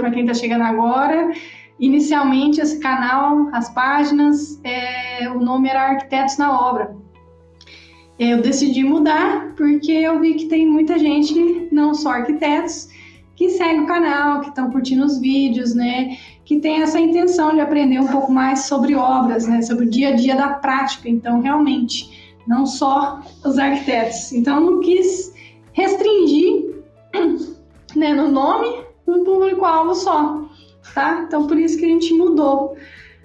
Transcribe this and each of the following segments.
para quem está chegando agora. Inicialmente, esse canal, as páginas, o nome era Arquitetos na Obra. Eu decidi mudar porque eu vi que tem muita gente, não só arquitetos, que segue o canal, que estão curtindo os vídeos, né? Que tem essa intenção de aprender um pouco mais sobre obras, né? Sobre o dia a dia da prática. Então, realmente, não só os arquitetos. Então, eu não quis restringir, né, no nome um público-alvo só, tá? Então, por isso que a gente mudou.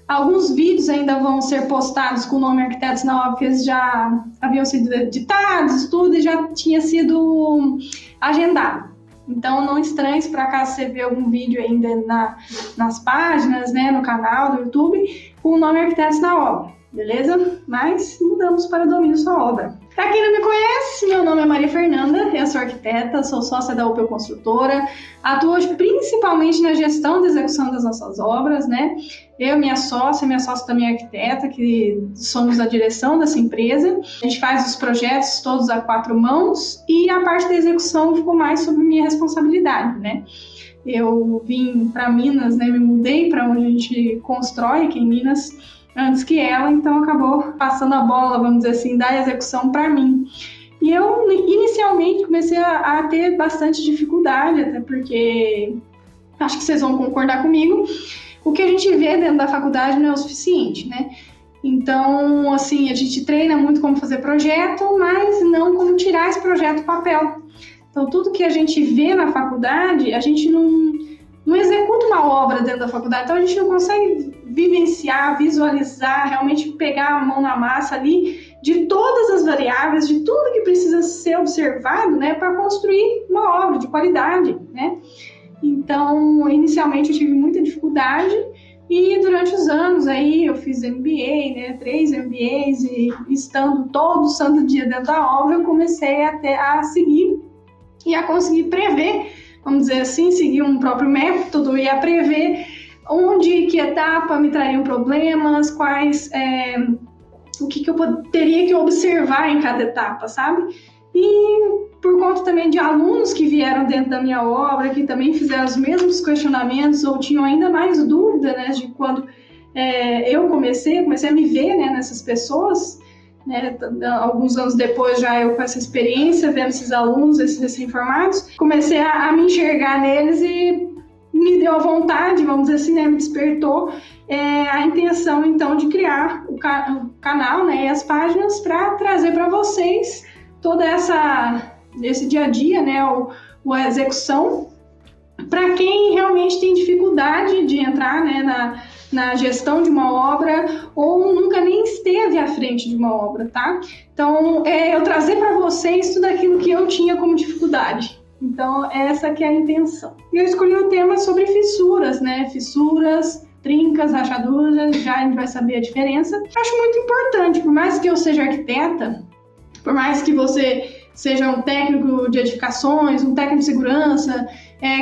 Alguns vídeos ainda vão ser postados com o nome Arquitetos na Obra, porque eles já haviam sido editados, tudo, e já tinha sido agendado. Então, não estranhe se por acaso você vê algum vídeo ainda nas páginas, né, no canal do YouTube, com o nome Arquitetos na Obra, beleza? Mas mudamos para Domine Sua Obra. Para quem não me conhece, meu nome é Maria Fernanda, eu sou arquiteta, sou sócia da Opel Construtora, atuo hoje principalmente na gestão e execução das nossas obras, né? Eu e minha sócia também é arquiteta, que somos a direção dessa empresa. A gente faz os projetos todos a 4 mãos e a parte da execução ficou mais sob minha responsabilidade, né? Eu vim para Minas, né? Me mudei para onde a gente constrói aqui em Minas antes que ela, então acabou passando a bola, vamos dizer assim, da execução para mim. E eu, inicialmente, comecei a ter bastante dificuldade, até porque, acho que vocês vão concordar comigo, o que a gente vê dentro da faculdade não é o suficiente, né? Então, assim, a gente treina muito como fazer projeto, mas não como tirar esse projeto do papel. Então, tudo que a gente vê na faculdade, a gente não executa uma obra dentro da faculdade, então a gente não consegue vivenciar, visualizar, realmente pegar a mão na massa ali de todas as variáveis, de tudo que precisa ser observado, né, para construir uma obra de qualidade, né? Então, inicialmente eu tive muita dificuldade e durante os anos aí eu fiz MBA, né, 3 MBAs e estando todo santo dia dentro da obra, eu comecei a seguir e a conseguir prever, vamos dizer assim, seguir um próprio método e a prever onde, que etapa me trariam problemas, o que eu teria que observar em cada etapa, sabe? E por conta também de alunos que vieram dentro da minha obra, que também fizeram os mesmos questionamentos ou tinham ainda mais dúvida, né, de quando eu comecei a me ver, né, nessas pessoas, né, alguns anos depois já eu com essa experiência, vendo esses alunos, esses recém-formados, comecei a me enxergar neles e me deu a vontade, vamos dizer assim, né, me despertou a intenção, então, de criar o canal, né, e as páginas para trazer para vocês toda esse dia a dia, né, a execução, para quem realmente tem dificuldade de entrar, né, na gestão de uma obra ou nunca nem esteve à frente de uma obra, tá? Então, eu trazer para vocês tudo aquilo que eu tinha como dificuldade. Então, essa que é a intenção. E eu escolhi o tema sobre fissuras, né? Fissuras, trincas, rachaduras, já a gente vai saber a diferença. Acho muito importante, por mais que eu seja arquiteta, por mais que você seja um técnico de edificações, um técnico de segurança,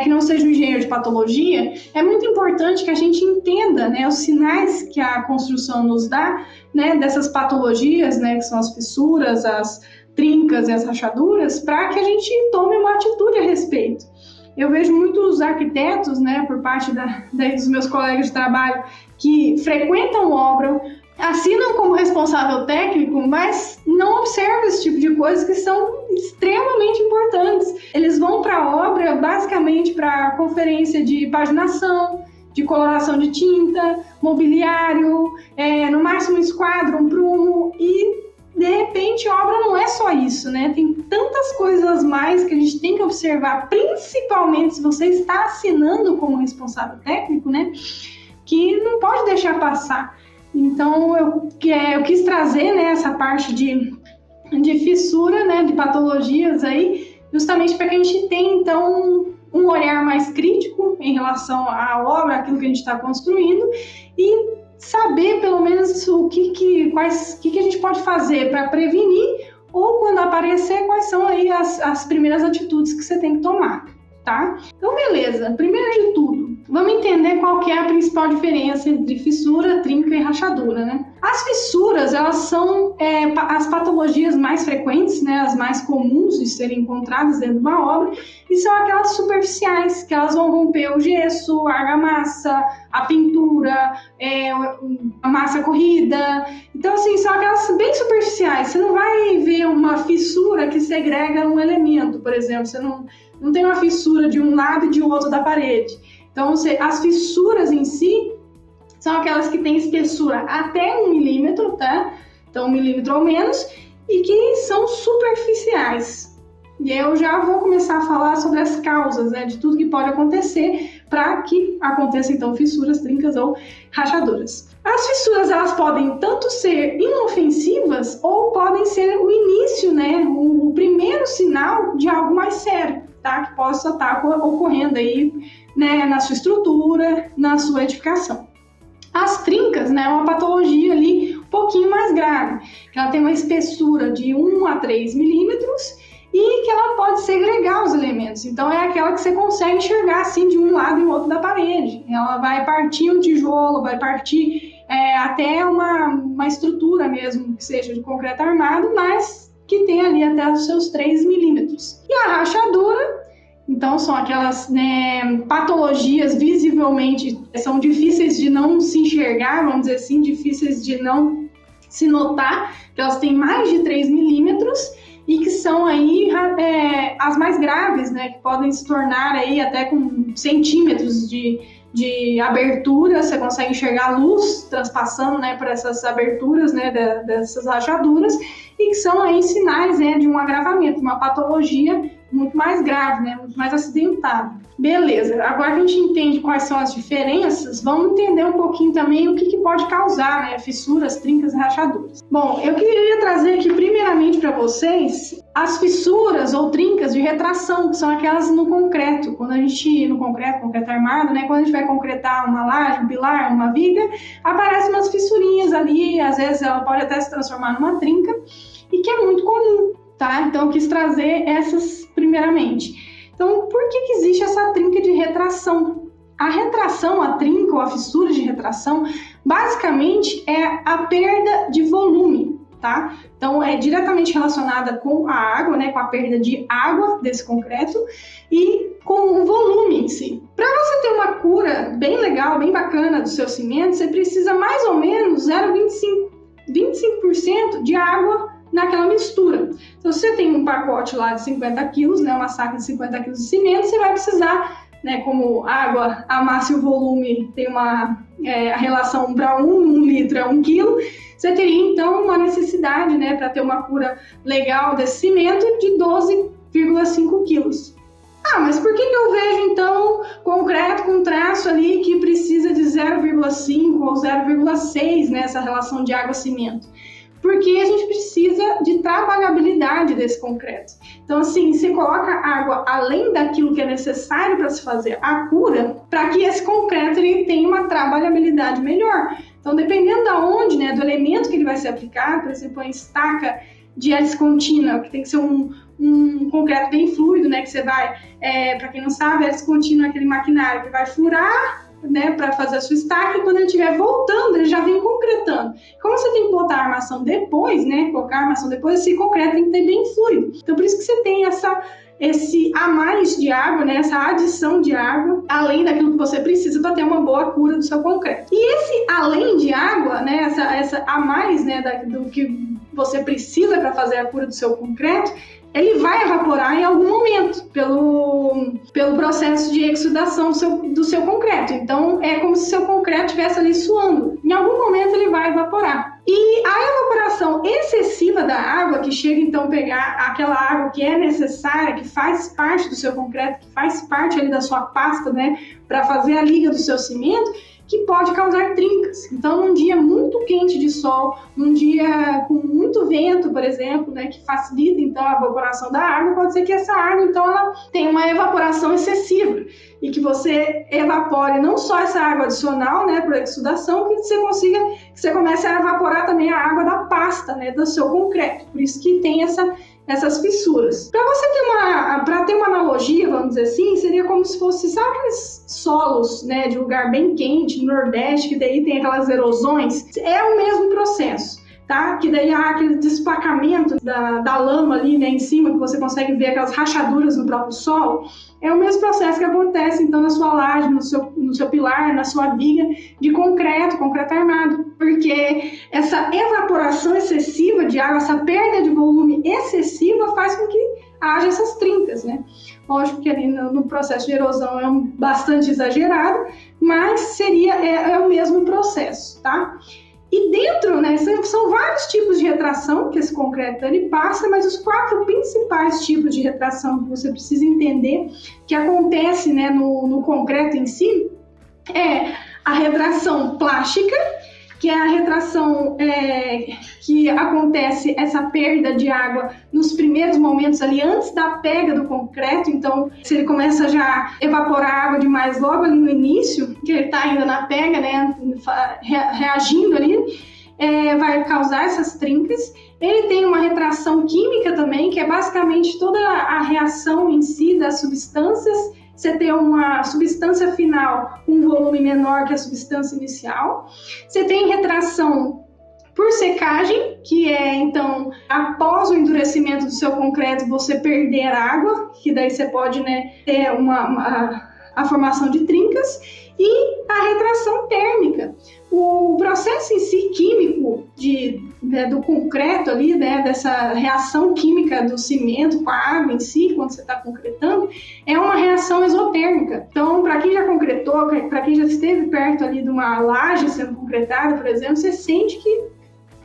que não seja um engenheiro de patologia, é muito importante que a gente entenda, né, os sinais que a construção nos dá, né, dessas patologias, né, que são as fissuras, as trincas e as rachaduras, para que a gente tome uma atitude a respeito. Eu vejo muitos arquitetos, né, por parte dos meus colegas de trabalho, que frequentam obra, assinam como responsável técnico, mas não observam esse tipo de coisas que são extremamente importantes. Eles vão para a obra basicamente para conferência de paginação, de coloração de tinta, mobiliário, no máximo um esquadro, um prumo, e de repente a obra não é só isso, né? Tem tantas coisas mais que a gente tem que observar, principalmente se você está assinando como responsável técnico, né? Que não pode deixar passar. Então, eu quis trazer, né, essa parte de fissura, né, de patologias aí, justamente para que a gente tenha, então, um olhar mais crítico em relação à obra, aquilo que a gente está construindo, e saber, pelo menos, o que a gente pode fazer para prevenir, ou quando aparecer, quais são aí as primeiras atitudes que você tem que tomar, tá? Então, beleza. Primeiro de tudo, vamos entender qual que é a principal diferença entre fissura, trinca e rachadura, né? As fissuras, elas são as patologias mais frequentes, né, as mais comuns de serem encontradas dentro de uma obra, e são aquelas superficiais, que elas vão romper o gesso, a argamassa, a pintura, a massa corrida. Então, assim, são aquelas bem superficiais. Você não vai ver uma fissura que segrega um elemento, por exemplo. Você não tem uma fissura de um lado e de outro da parede. Então, as fissuras em si são aquelas que têm espessura até 1 milímetro, tá? Então, 1 milímetro ou menos, e que são superficiais. E eu já vou começar a falar sobre as causas, né, de tudo que pode acontecer para que aconteça, então, fissuras, trincas ou rachaduras. As fissuras, elas podem tanto ser inofensivas ou podem ser o início, né, o primeiro sinal de algo mais sério, tá? Que possa estar ocorrendo aí, né, na sua estrutura, na sua edificação. As trincas, né, é uma patologia ali um pouquinho mais grave, que ela tem uma espessura de 1 a 3 milímetros e que ela pode segregar os elementos. Então, é aquela que você consegue enxergar assim de um lado e o outro da parede. Ela vai partir um tijolo, vai partir até uma estrutura mesmo, que seja de concreto armado, mas que tem ali até os seus 3 milímetros. E a rachadura, então, são aquelas, né, patologias visivelmente são difíceis de não se enxergar, vamos dizer assim, difíceis de não se notar, que elas têm mais de 3 milímetros e que são aí as mais graves, né, que podem se tornar aí até com centímetros de abertura. Você consegue enxergar a luz transpassando, né, por essas aberturas, né, dessas rachaduras, e que são aí sinais, né, de um agravamento, uma patologia muito mais grave, né, muito mais acidentada. Beleza, agora que a gente entende quais são as diferenças, vamos entender um pouquinho também o que pode causar, né, fissuras, trincas e rachaduras. Bom, eu queria trazer aqui primeiramente para vocês as fissuras ou trincas de retração, que são aquelas no concreto. Quando a gente, no concreto armado, né, quando a gente vai concretar uma laje, um pilar, uma viga, aparecem umas fissurinhas ali, às vezes ela pode até se transformar numa trinca, e que é muito comum, tá? Então eu quis trazer essas primeiramente. Então, por que existe essa trinca de retração? A retração, a trinca ou a fissura de retração, basicamente é a perda de volume, tá? Então, é diretamente relacionada com a água, né? Com a perda de água desse concreto e com o volume em si. Para você ter uma cura bem legal, bem bacana do seu cimento, você precisa mais ou menos 25% de água naquela mistura. Então, se você tem um pacote lá de 50 quilos, né, uma saca de 50 quilos de cimento, você vai precisar, né, como água, a massa e o volume tem a relação 1 para 1 litro é 1 quilo, você teria, então, uma necessidade, né, para ter uma cura legal desse cimento de 12,5 quilos. Ah, mas por que eu vejo, então, concreto com traço ali que precisa de 0,5 ou 0,6 nessa relação de água-cimento? Porque a gente precisa de trabalhabilidade desse concreto. Então, assim, você coloca água além daquilo que é necessário para se fazer a cura, para que esse concreto ele tenha uma trabalhabilidade melhor. Então, dependendo da onde, né, do elemento que ele vai ser aplicado, por exemplo, a estaca de hélice contínua, que tem que ser um concreto bem fluido, né, que você vai, para quem não sabe, a hélice contínua é aquele maquinário que vai furar, né, para fazer a sua estaca, e quando ele estiver voltando, ele já vem concretando. Como você tem que botar a armação depois, né, colocar a armação depois, esse concreto tem que ter bem fluido. Então, por isso que você tem esse a mais de água, né, essa adição de água, além daquilo que você precisa para ter uma boa cura do seu concreto. E esse além de água, né, essa a mais, né, do que você precisa para fazer a cura do seu concreto, ele vai evaporar em algum momento pelo processo de exudação do seu concreto. Então, é como se seu concreto estivesse ali suando. Em algum momento ele vai evaporar. E a evaporação excessiva da água, que chega então a pegar aquela água que é necessária, que faz parte do seu concreto, que faz parte ali da sua pasta, né, para fazer a liga do seu cimento, que pode causar trincas. Então, num dia muito quente de sol, num dia com muito vento por exemplo, né, que facilita então a evaporação da água, pode ser que essa água então ela tenha uma evaporação excessiva e que você evapore não só essa água adicional, né, para exsudação, que você comece a evaporar também a água da pasta, né, do seu concreto. Por isso que tem essas fissuras. Para ter uma analogia, vamos dizer assim, seria como se fosse, sabe, aqueles solos, né, de lugar bem quente, no Nordeste, que daí tem aquelas erosões? É o mesmo processo, tá? Que daí há aquele despacamento da lama ali, né, em cima, que você consegue ver aquelas rachaduras no próprio solo. É o mesmo processo que acontece, então, na sua laje, no seu pilar, na sua viga de concreto armado. Porque essa evaporação excessiva de água, essa perda de volume excessiva faz com que haja essas trincas, né? Lógico que ali no processo de erosão é bastante exagerado, mas é o mesmo processo, tá? E dentro, né, são vários tipos de retração que esse concreto ele passa, mas os 4 principais tipos de retração que você precisa entender que acontece, né, no concreto em si é a retração plástica, que é a retração que acontece essa perda de água nos primeiros momentos ali, antes da pega do concreto. Então, se ele começa já a evaporar água demais logo ali no início, que ele está ainda na pega, né, reagindo ali, vai causar essas trincas. Ele tem uma retração química também, que é basicamente toda a reação em si das substâncias. Você tem uma substância final com um volume menor que a substância inicial. Você tem retração por secagem, que é, então, após o endurecimento do seu concreto, você perder água, que daí você pode, né, ter a formação de trincas. E a retração térmica. O processo em si químico do concreto ali, né, dessa reação química do cimento com a água em si, quando você está concretando, é uma reação exotérmica. Então, para quem já concretou, para quem já esteve perto ali de uma laje sendo concretada, por exemplo, você sente que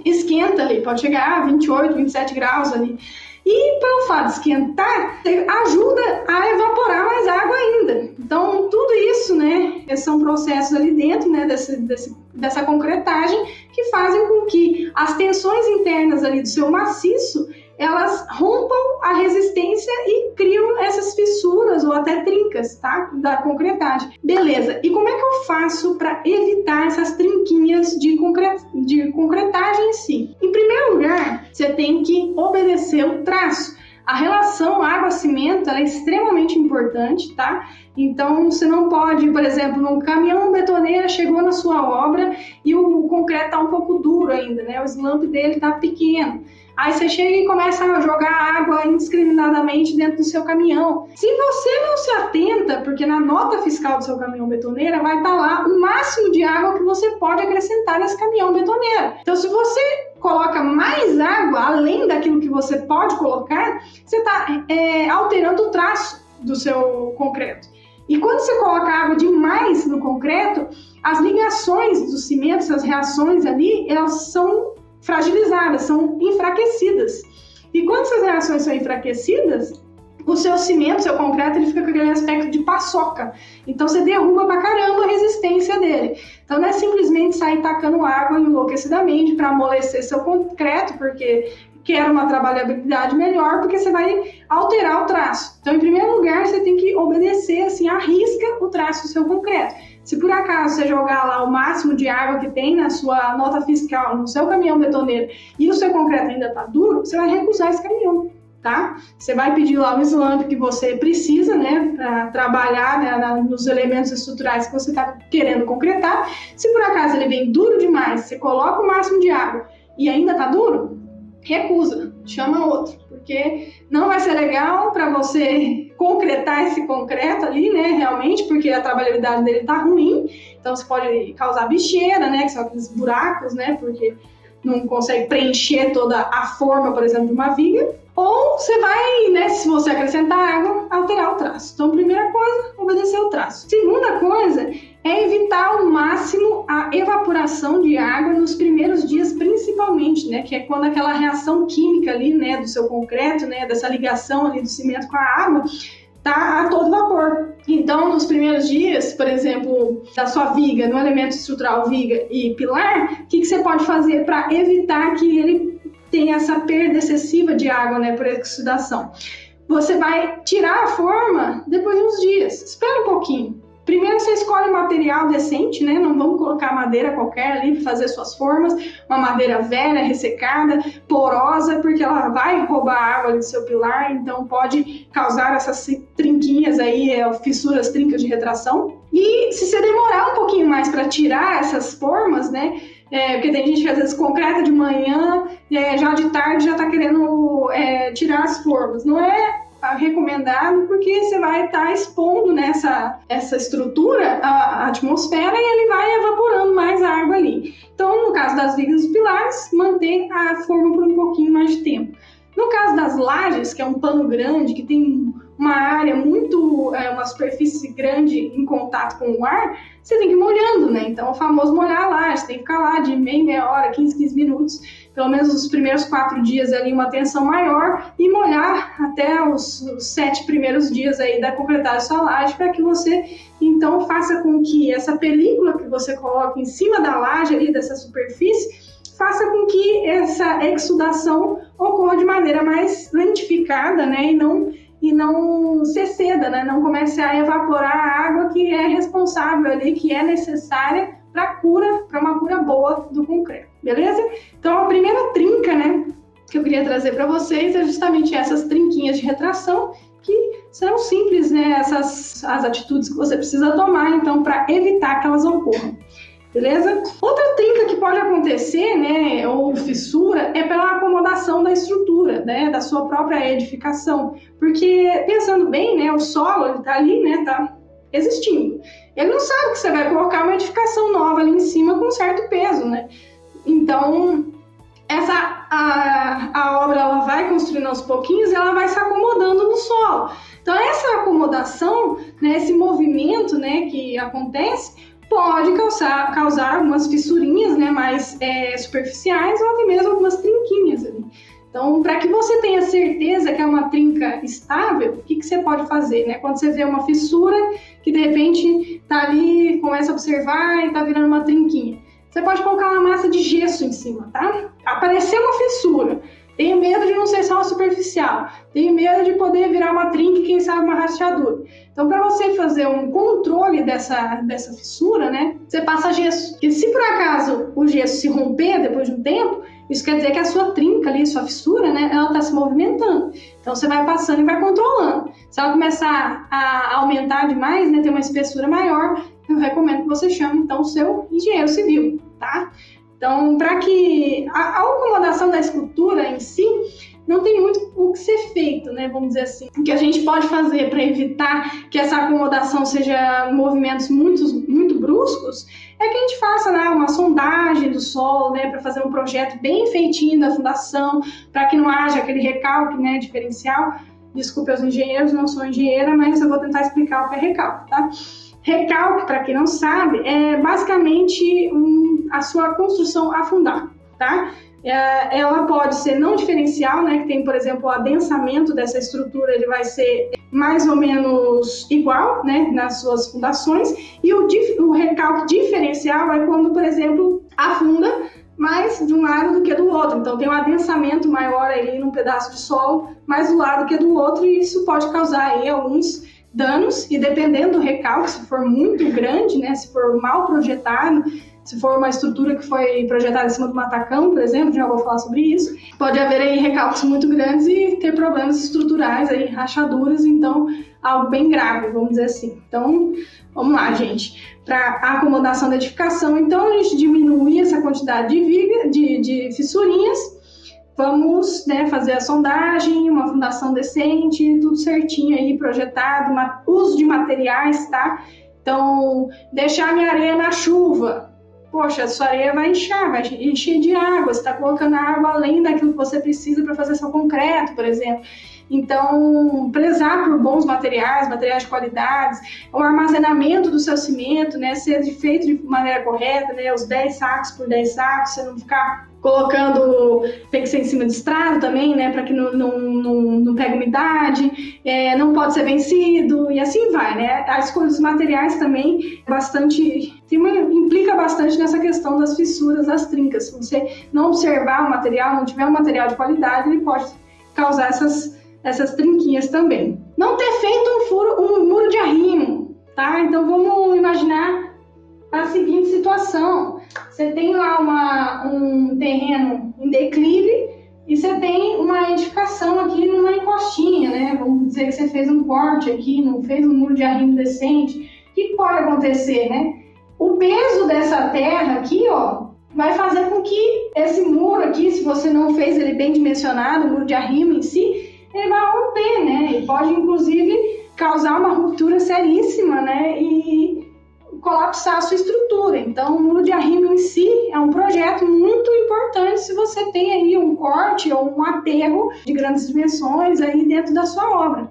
esquenta ali, pode chegar a 28, 27 graus ali. E pelo fato de esquentar, ajuda a evaporar mais água ainda. Então, tudo isso, né, são processos ali dentro, né, dessa concretagem que fazem com que as tensões internas ali do seu maciço, elas rompam a resistência e criam essas fissuras ou até trincas, tá, da concretagem. Beleza, e como é que eu faço para evitar essas trinquinhas de concretagem em si? Em primeiro lugar, você tem que obedecer o traço. A relação água-cimento é extremamente importante, tá? Então, você não pode, por exemplo, um caminhão betoneira chegou na sua obra e o concreto está um pouco duro ainda, né? O slump dele está pequeno. Aí você chega e começa a jogar água indiscriminadamente dentro do seu caminhão. Se você não se atenta, porque na nota fiscal do seu caminhão betoneira vai estar lá o máximo de água que você pode acrescentar nesse caminhão betoneira. Então, se você coloca mais água, além daquilo que você pode colocar, você está alterando o traço do seu concreto. E quando você coloca água demais no concreto, as ligações dos cimentos, as reações ali, elas são fragilizadas, são enfraquecidas. E quando essas reações são enfraquecidas, o seu cimento, seu concreto, ele fica com aquele aspecto de paçoca. Então você derruba pra caramba a resistência dele. Então não é simplesmente sair tacando água enlouquecidamente para amolecer seu concreto, porque quer uma trabalhabilidade melhor, porque você vai alterar o traço. Então, em primeiro lugar, você tem que obedecer, assim, à risca o traço do seu concreto. Se por acaso você jogar lá o máximo de água que tem na sua nota fiscal, no seu caminhão betoneiro, e o seu concreto ainda está duro, você vai recusar esse caminhão, tá? Você vai pedir lá o slump que você precisa, né, para trabalhar, né, nos elementos estruturais que você está querendo concretar. Se por acaso ele vem duro demais, você coloca o máximo de água e ainda está duro, recusa, chama outro, porque não vai ser legal para você concretar esse concreto ali, né, realmente, porque a trabalhabilidade dele tá ruim, então você pode causar bicheira, né, que são aqueles buracos, né, porque não consegue preencher toda a forma, por exemplo, de uma viga, ou você vai, né, se você acrescentar água, alterar o traço. Então, primeira coisa, obedecer o traço. Segunda coisa é evitar ao máximo a evaporação de água nos primeiros dias, principalmente, né, que é quando aquela reação química ali, né, do seu concreto, né, dessa ligação ali do cimento com a água, tá a todo vapor. Então, nos primeiros dias, por exemplo, da sua viga, no elemento estrutural viga e pilar, o que você pode fazer para evitar que ele tem essa perda excessiva de água, né, por exudação. Você vai tirar a forma depois de uns dias. Espera um pouquinho. Primeiro você escolhe um material decente, né? Não vamos colocar madeira qualquer ali para fazer suas formas. Uma madeira velha, ressecada, porosa, porque ela vai roubar a água do seu pilar, então pode causar essas trinquinhas aí, fissuras, trincas de retração. E se você demorar um pouquinho mais para tirar essas formas, né? Porque tem gente que às vezes concreta de manhã, já de tarde já está querendo tirar as formas. Não é recomendado porque você vai estar expondo nessa estrutura a atmosfera e ele vai evaporando mais a água ali. Então, no caso das vigas dos pilares, manter a forma por um pouquinho mais de tempo. No caso das lajes, que é um pano grande, que tem uma área uma superfície grande em contato com o ar, você tem que ir molhando, né? Então, o famoso molhar a laje, você tem que ficar lá de meia hora, 15 minutos, pelo menos os primeiros 4 dias ali, uma tensão maior, e molhar até os 7 primeiros dias aí da concretagem da sua laje, para que você, então, faça com que essa película que você coloca em cima da laje ali, dessa superfície, faça com que essa exudação ocorra de maneira mais lentificada, né? E não se exceda, né? Não comece a evaporar a água que é responsável ali, que é necessária para uma cura boa do concreto, beleza? Então, a primeira trinca, né, que eu queria trazer para vocês é justamente essas trinquinhas de retração, que são simples, né, as atitudes que você precisa tomar, então, para evitar que elas ocorram. Beleza? Outra trinca que pode acontecer, né, ou fissura, é pela acomodação da estrutura, né, da sua própria edificação. Porque, pensando bem, né, o solo, ele tá ali, né, tá existindo. Ele não sabe que você vai colocar uma edificação nova ali em cima com certo peso, né? Então, a obra ela vai construindo aos pouquinhos e ela vai se acomodando no solo. Então, essa acomodação, né, esse movimento, né, que acontece, pode causar algumas fissurinhas, né, mais superficiais ou até mesmo algumas trinquinhas ali. Então, para que você tenha certeza que é uma trinca estável, o que você pode fazer, né? Quando você vê uma fissura que de repente está ali, começa a observar e está virando uma trinquinha, você pode colocar uma massa de gesso em cima, tá? Apareceu uma fissura, tenho medo de não ser só uma superficial, tenho medo de poder virar uma trinca e quem sabe uma rachadura. Então, para você fazer um controle dessa fissura, né, você passa gesso. E se por acaso o gesso se romper depois de um tempo, isso quer dizer que a sua trinca ali, sua fissura, né, ela está se movimentando. Então, você vai passando e vai controlando. Se ela começar a aumentar demais, né, ter uma espessura maior, eu recomendo que você chame, então, o seu engenheiro civil, tá? Então, para que a acomodação da escultura em si não tem muito o que ser feito, né? Vamos dizer assim. O que a gente pode fazer para evitar que essa acomodação seja movimentos muito bruscos é que a gente faça, né, uma sondagem do solo, né, para fazer um projeto bem feitinho da fundação, para que não haja aquele recalque, né, diferencial. Desculpe aos engenheiros, não sou engenheira, mas eu vou tentar explicar o que é recalque, tá? Recalque, para quem não sabe, é basicamente a sua construção afundar, tá? Ela pode ser não diferencial, né? Que tem, por exemplo, o adensamento dessa estrutura, ele vai ser mais ou menos igual, né? Nas suas fundações. E o recalque diferencial é quando, por exemplo, afunda mais de um lado do que do outro. Então, tem um adensamento maior ali num pedaço de solo, mais do lado que do outro, e isso pode causar aí alguns danos, e dependendo do recalque, se for muito grande, né, se for mal projetado, se for uma estrutura que foi projetada em cima do matacão, por exemplo, já vou falar sobre isso, pode haver aí recalques muito grandes e ter problemas estruturais, aí, rachaduras, então algo bem grave, vamos dizer assim. Então, vamos lá, gente. Para a acomodação da edificação, então a gente diminui essa quantidade de fissurinhas. Vamos, né, fazer a sondagem, uma fundação decente, tudo certinho aí, projetado, uso de materiais, tá? Então, deixar minha areia na chuva. Poxa, a sua areia vai inchar, vai encher de água, você está colocando água além daquilo que você precisa para fazer seu concreto, por exemplo. Então, prezar por bons materiais de qualidade, o armazenamento do seu cimento, né, ser feito de maneira correta, né, os 10 sacos por 10 sacos, você não ficar colocando, tem que ser em cima de estrada também, né, para que não pegue umidade, não pode ser vencido, e assim vai, né. A escolha dos materiais também implica bastante nessa questão das fissuras, das trincas. Se você não observar o material, não tiver um material de qualidade, ele pode causar essas trinquinhas também. Não ter feito um muro de arrimo, tá? Então vamos imaginar a seguinte situação: você tem lá um terreno em declive e você tem uma edificação aqui numa encostinha, né? Vamos dizer que você fez um corte aqui, não fez um muro de arrimo decente. O que pode acontecer, né? O peso dessa terra aqui, ó, vai fazer com que esse muro aqui, se você não fez ele bem dimensionado, o muro de arrimo em si, ele vai romper, né? E pode, inclusive, causar uma ruptura seríssima, né? E colapsar a sua estrutura. Então, o muro de arrimo em si é um projeto muito importante se você tem aí um corte ou um aterro de grandes dimensões aí dentro da sua obra.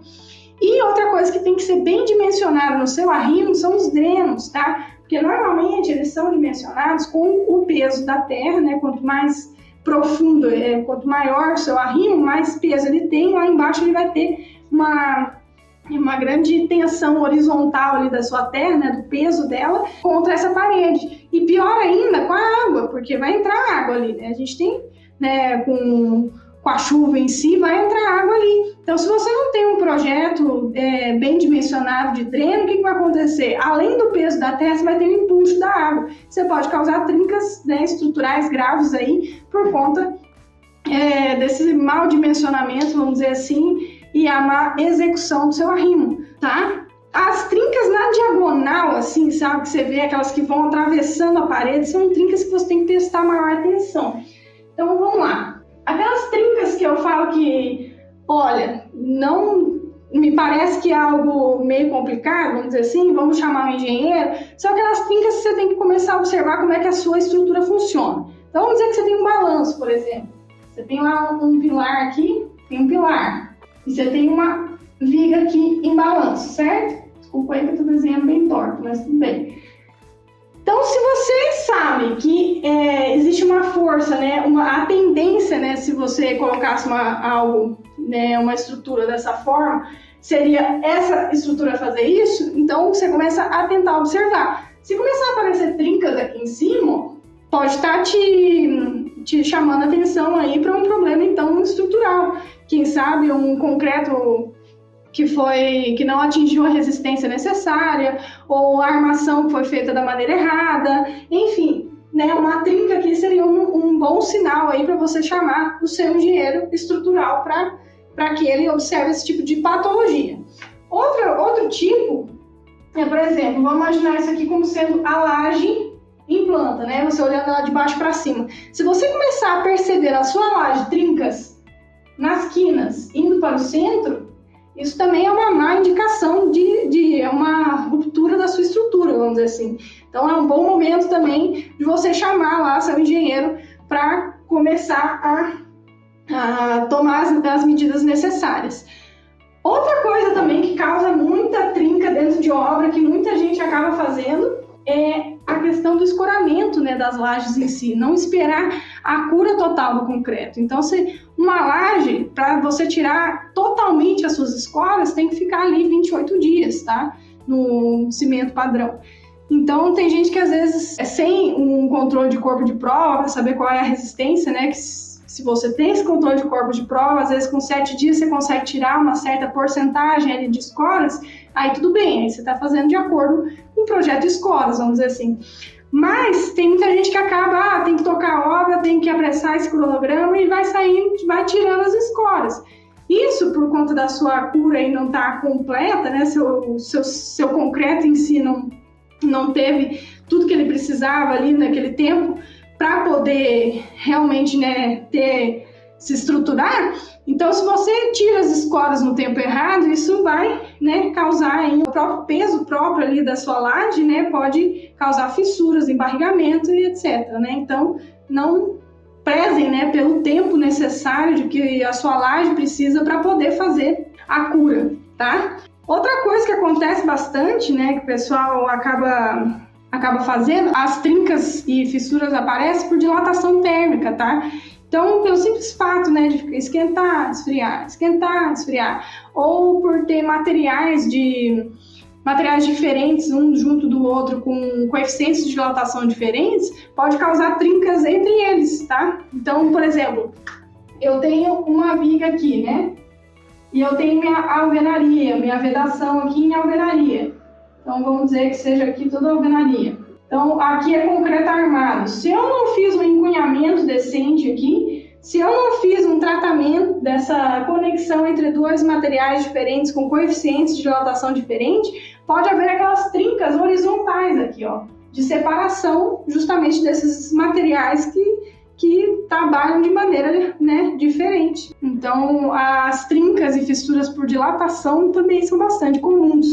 E outra coisa que tem que ser bem dimensionada no seu arrimo são os drenos, tá? Porque normalmente eles são dimensionados com o peso da terra, né? Quanto mais profundo, quanto maior o seu arrimo, mais peso ele tem. Lá embaixo ele vai ter uma grande tensão horizontal ali da sua terra, né? Do peso dela contra essa parede. E pior ainda, com a água, porque vai entrar água ali, né? A gente tem, né, com a chuva em si, vai entrar água ali. Então, se você não tem um projeto bem dimensionado de dreno, o que vai acontecer? Além do peso da terra, você vai ter um impulso da água. Você pode causar trincas, né, estruturais graves aí por conta desse mau dimensionamento, vamos dizer assim, e a má execução do seu arrimo, tá? As trincas na diagonal, assim, sabe, que você vê aquelas que vão atravessando a parede, são trincas que você tem que prestar maior atenção. Então, vamos lá. Aquelas trincas que eu falo que, olha, não me parece que é algo meio complicado, vamos dizer assim, vamos chamar um engenheiro, são aquelas trincas que você tem que começar a observar como é que a sua estrutura funciona. Então, vamos dizer que você tem um balanço, por exemplo. Você tem lá um pilar aqui, tem um pilar. E você tem uma viga aqui em balanço, certo? Desculpa aí que eu estou desenhando bem torto, mas tudo bem. Então, se você sabe que existe uma força, né, a tendência, né, se você colocasse uma estrutura dessa forma, seria essa estrutura fazer isso, então você começa a tentar observar. Se começar a aparecer trincas aqui em cima, pode estar te chamando a atenção aí para um problema, então, estrutural. Quem sabe um concreto que não atingiu a resistência necessária, ou a armação que foi feita da maneira errada, enfim, né, uma trinca aqui seria um bom sinal aí para você chamar o seu engenheiro estrutural para que ele observe esse tipo de patologia. Outro tipo por exemplo, vamos imaginar isso aqui como sendo a laje em planta, né? Você olhando ela de baixo para cima. Se você começar a perceber na sua laje trincas nas quinas indo para o centro, isso também é uma má indicação de uma ruptura da sua estrutura, vamos dizer assim. Então, é um bom momento também de você chamar lá seu engenheiro para começar a tomar as medidas necessárias. Outra coisa também que causa muita trinca dentro de obra, que muita gente acaba fazendo, é a questão do escoramento, né, das lajes em si. Não esperar a cura total do concreto. Então, uma laje, para você tirar totalmente as suas escoras, tem que ficar ali 28 dias, tá? No cimento padrão. Então, tem gente que às vezes, sem um controle de corpo de prova, para saber qual é a resistência, né? Que se você tem esse controle de corpo de prova, às vezes com 7 dias você consegue tirar uma certa porcentagem ali de escoras, aí tudo bem, aí você está fazendo de acordo com o projeto de escoras, vamos dizer assim. Mas tem muita gente que acaba, tem que tocar a obra, tem que apressar esse cronograma e vai vai tirando as escoras. Isso por conta da sua cura aí não estar completa, né? Seu concreto em si não teve tudo que ele precisava ali naquele tempo para poder realmente, né, se estruturar. Então, se você tira as escoras no tempo errado, isso vai, né, causar aí, o próprio peso próprio ali da sua laje, né, pode causar fissuras, embarrigamento e etc, né? Então, prezem, né, pelo tempo necessário de que a sua laje precisa para poder fazer a cura, tá? Outra coisa que acontece bastante, né, que o pessoal acaba fazendo, as trincas e fissuras aparecem por dilatação térmica, tá? Então, pelo simples fato, né, de esquentar, esfriar, ou por ter materiais diferentes, um junto do outro, com coeficientes de dilatação diferentes, pode causar trincas entre eles, tá? Então, por exemplo, eu tenho uma viga aqui, né? E eu tenho minha alvenaria, minha vedação aqui em alvenaria. Então, vamos dizer que seja aqui toda alvenaria. Então, aqui é concreto armado. Se eu não fiz um encunhamento decente aqui, se eu não fiz um tratamento dessa conexão entre dois materiais diferentes com coeficientes de dilatação diferentes, pode haver aquelas trincas horizontais aqui, ó, de separação justamente desses materiais que trabalham de maneira, né, diferente. Então, as trincas e fissuras por dilatação também são bastante comuns.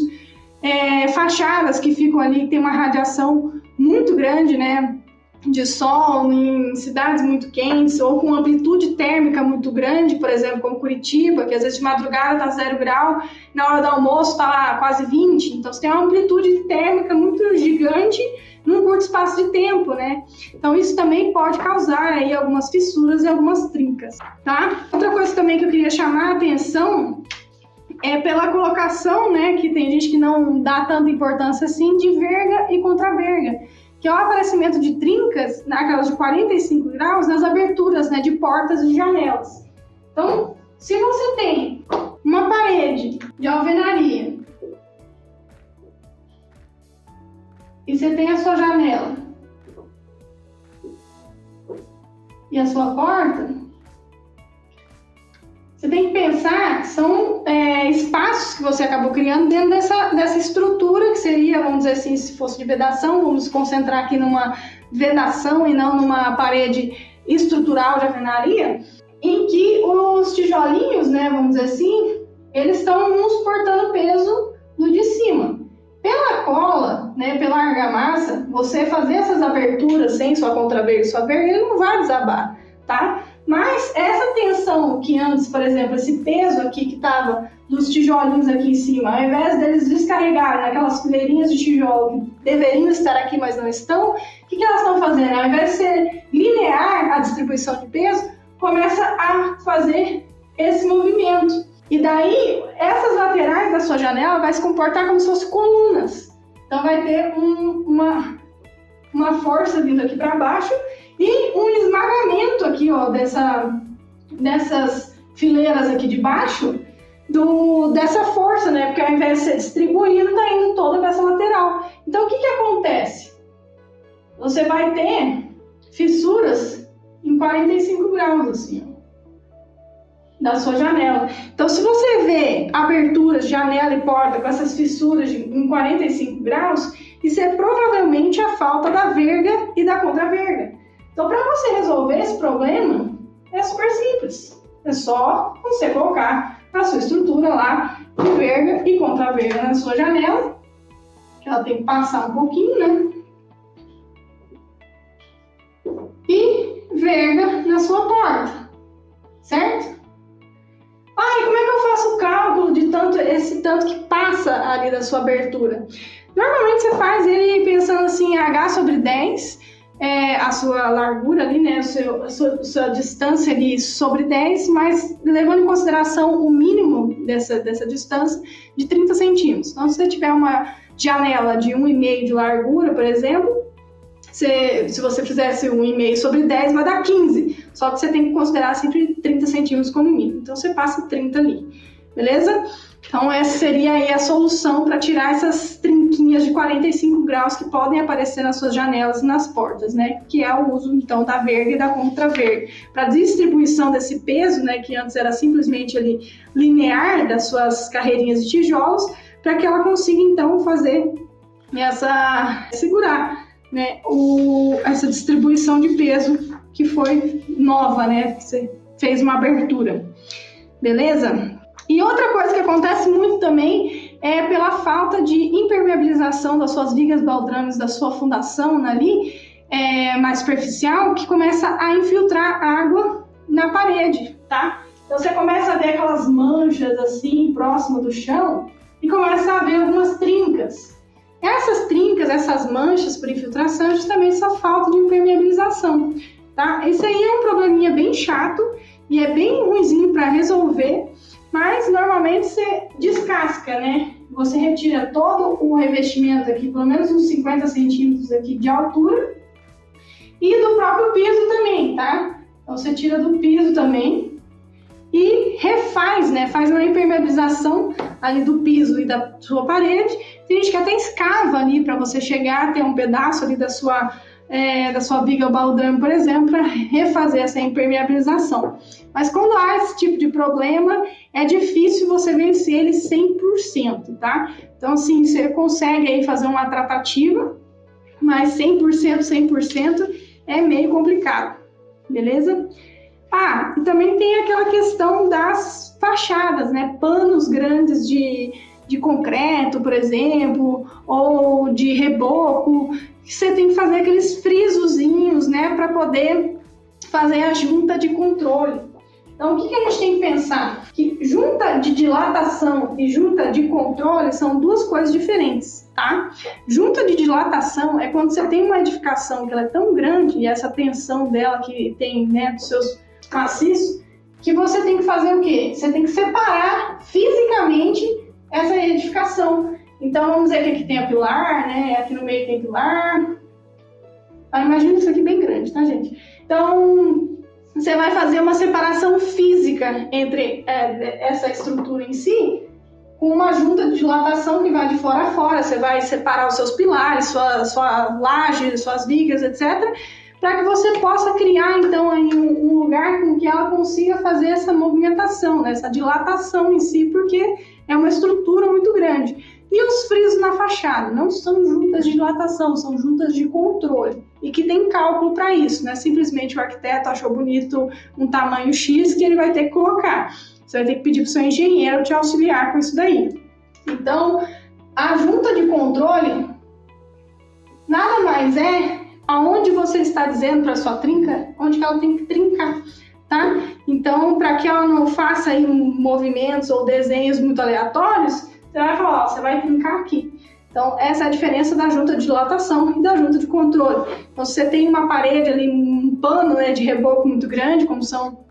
Fachadas que ficam ali, tem uma radiação muito grande, né, de sol em cidades muito quentes ou com amplitude térmica muito grande, por exemplo, como Curitiba, que às vezes de madrugada está 0 grau, na hora do almoço está lá quase 20, então você tem uma amplitude térmica muito gigante num curto espaço de tempo, né? Então isso também pode causar aí algumas fissuras e algumas trincas, tá? Outra coisa também que eu queria chamar a atenção é pela colocação, né, que tem gente que não dá tanta importância assim, de verga e contraverga, que é o aparecimento de trincas, naquelas de 45 graus, nas aberturas, né, de portas e janelas. Então, se você tem uma parede de alvenaria e você tem a sua janela e a sua porta, você tem que pensar que são espaços que você acabou criando dentro dessa estrutura que seria, vamos dizer assim, se fosse de vedação, vamos nos concentrar aqui numa vedação e não numa parede estrutural de alvenaria, em que os tijolinhos, né, vamos dizer assim, eles estão não suportando o peso do de cima. Pela cola, né, pela argamassa, você fazer essas aberturas sem sua contraverga e sua verga, ele não vai desabar, tá? Mas essa tensão que antes, por exemplo, esse peso aqui que estava dos tijolinhos aqui em cima, ao invés deles descarregarem aquelas fileirinhas de tijolo que deveriam estar aqui, mas não estão, o que elas estão fazendo? Ao invés de ser linear a distribuição de peso, começa a fazer esse movimento. E daí, essas laterais da sua janela vai se comportar como se fossem colunas. Então vai ter uma força vindo aqui para baixo e um esmagamento aqui, ó, dessas fileiras aqui de baixo, dessa força, né? Porque ao invés de ser distribuído, tá indo toda para essa lateral. Então, o que acontece? Você vai ter fissuras em 45 graus, assim, ó, da sua janela. Então, se você vê aberturas de janela e porta com essas fissuras em 45 graus, isso é provavelmente a falta da verga e da contraverga. Então, para você resolver esse problema, é super simples. É só você colocar a sua estrutura lá de verga e contraverga na sua janela, que ela tem que passar um pouquinho, né? E verga na sua porta, certo? E como é que eu faço o cálculo de esse tanto que passa ali da sua abertura? Normalmente você faz ele pensando assim, H sobre 10, a sua largura ali, né, a sua distância ali sobre 10, mas levando em consideração o mínimo dessa distância de 30 centímetros. Então, se você tiver uma janela de 1,5 de largura, por exemplo, se você fizesse 1,5 sobre 10, vai dar 15. Só que você tem que considerar sempre 30 centímetros como mínimo. Então, você passa 30 ali, beleza? Então, essa seria aí a solução para tirar essas trinquinhas de 45 graus que podem aparecer nas suas janelas e nas portas, né? Que é o uso, então, da verga e da contraverga. Para distribuição desse peso, né? Que antes era simplesmente ali linear das suas carreirinhas de tijolos, para que ela consiga, então, fazer segurar, né? Essa distribuição de peso que foi nova, né? Que você fez uma abertura. Beleza? E outra coisa que acontece muito também é pela falta de impermeabilização das suas vigas baldrames, da sua fundação ali, mais superficial, que começa a infiltrar água na parede, tá? Então você começa a ver aquelas manchas assim, próximo do chão, e começa a ver algumas trincas. Essas trincas, essas manchas por infiltração, é justamente essa falta de impermeabilização, tá? Esse aí é um probleminha bem chato e é bem ruinzinho para resolver, mas normalmente você descasca, né? Você retira todo o revestimento aqui, pelo menos uns 50 centímetros aqui de altura, e do próprio piso também, tá? Então você tira do piso também e refaz, né? Faz uma impermeabilização ali do piso e da sua parede. Tem gente que até escava ali para você chegar a ter um pedaço ali da sua viga baldrame, por exemplo, para refazer essa impermeabilização. Mas quando há esse tipo de problema, é difícil você vencer ele 100%, tá? Então, assim, você consegue aí fazer uma tratativa, mas 100% é meio complicado, beleza? Ah, e também tem aquela questão das fachadas, né? Panos grandes de concreto, por exemplo, ou de reboco, que você tem que fazer aqueles frisozinhos, né, para poder fazer a junta de controle. Então, o que a gente tem que pensar? Que junta de dilatação e junta de controle são duas coisas diferentes, tá? Junta de dilatação é quando você tem uma edificação que ela é tão grande, e essa tensão dela que tem, né, dos seus maciços, que você tem que fazer o quê? Você tem que separar fisicamente essa edificação. Então, vamos dizer que aqui tem a pilar, né? Aqui no meio tem pilar. Imagina isso aqui bem grande, tá, gente? Então, você vai fazer uma separação física entre essa estrutura em si, com uma junta de dilatação que vai de fora a fora. Você vai separar os seus pilares, sua laje, suas vigas, etc., para que você possa criar, então, aí um lugar com que ela consiga fazer essa movimentação, né? Essa dilatação em si, porque é uma estrutura muito grande. E os frisos na fachada não são juntas de dilatação, são juntas de controle. E que tem cálculo para isso, né? Simplesmente o arquiteto achou bonito um tamanho X que ele vai ter que colocar. Você vai ter que pedir para o seu engenheiro te auxiliar com isso daí. Então, a junta de controle nada mais é aonde você está dizendo para a sua trinca, onde que ela tem que trincar, tá? Então, para que ela não faça aí movimentos ou desenhos muito aleatórios, você vai falar, ó, você vai trincar aqui. Então, essa é a diferença da junta de dilatação e da junta de controle. Então, se você tem uma parede ali, um pano, né, de reboco muito grande, como são,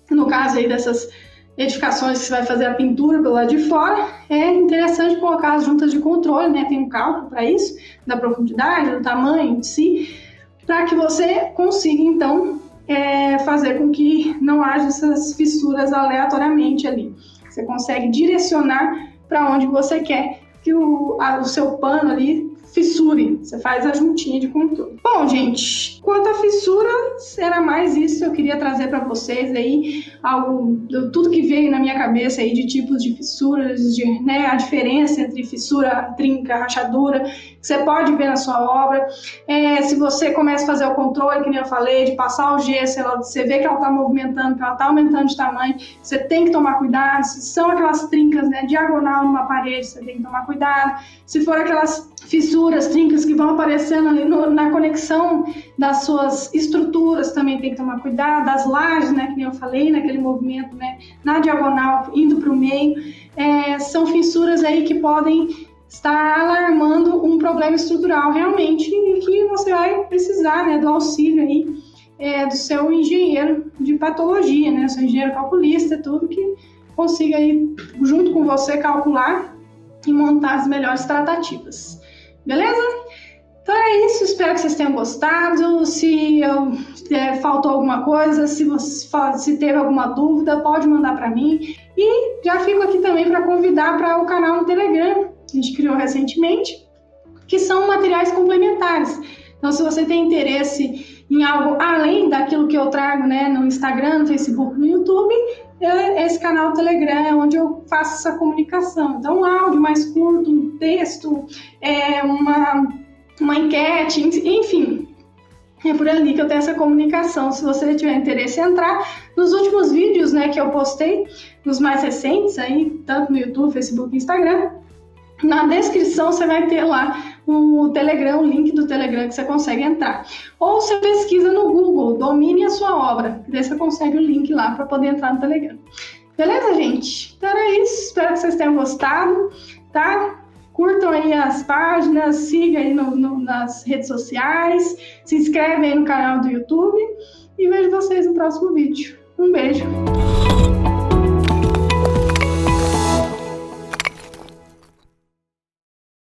no caso aí dessas edificações que você vai fazer a pintura pelo lado de fora, é interessante colocar as juntas de controle, né? Tem um cálculo para isso, da profundidade, do tamanho em si, para que você consiga, então, fazer com que não haja essas fissuras aleatoriamente ali. Você consegue direcionar para onde você quer que o seu pano ali fissure. Você faz a juntinha de controle. Bom, gente, quanto à fissura, era mais isso que eu queria trazer para vocês aí, tudo que veio na minha cabeça aí de tipos de fissuras, né, a diferença entre fissura, trinca, rachadura, que você pode ver na sua obra. Se você começa a fazer o controle, que nem eu falei, de passar o gesso, você vê que ela está movimentando, que ela está aumentando de tamanho, você tem que tomar cuidado. Se são aquelas trincas, né, diagonal numa parede, você tem que tomar cuidado. Se for aquelas fissuras, trincas que vão aparecendo ali na conexão das suas estruturas, também tem que tomar cuidado. Das lajes, né, que nem eu falei, naquele movimento, né, na diagonal, indo para o meio, são fissuras aí que podem estar alarmando um problema estrutural realmente, e que você vai precisar, né, do auxílio aí do seu engenheiro de patologia, né, seu engenheiro calculista, tudo que consiga aí, junto com você, calcular e montar as melhores tratativas. Beleza? Então é isso, espero que vocês tenham gostado. Se faltou alguma coisa, se teve alguma dúvida, pode mandar para mim. E já fico aqui também para convidar para o canal no Telegram, que a gente criou recentemente, que são materiais complementares. Então, se você tem interesse em algo além daquilo que eu trago, né, no Instagram, no Facebook, no YouTube, esse canal do Telegram é onde eu faço essa comunicação. Então, um áudio mais curto, um texto, uma enquete, enfim. É por ali que eu tenho essa comunicação. Se você tiver interesse em entrar, nos últimos vídeos, né, que eu postei, nos mais recentes, aí, tanto no YouTube, Facebook e Instagram, Na descrição você vai ter lá o Telegram, o link do Telegram que você consegue entrar. Ou você pesquisa no Google, domine a sua obra, daí você consegue o link lá para poder entrar no Telegram. Beleza, gente? Então era isso, espero que vocês tenham gostado, tá? Curtam aí as páginas, sigam aí nas redes sociais, se inscrevem aí no canal do YouTube e vejo vocês no próximo vídeo. Um beijo!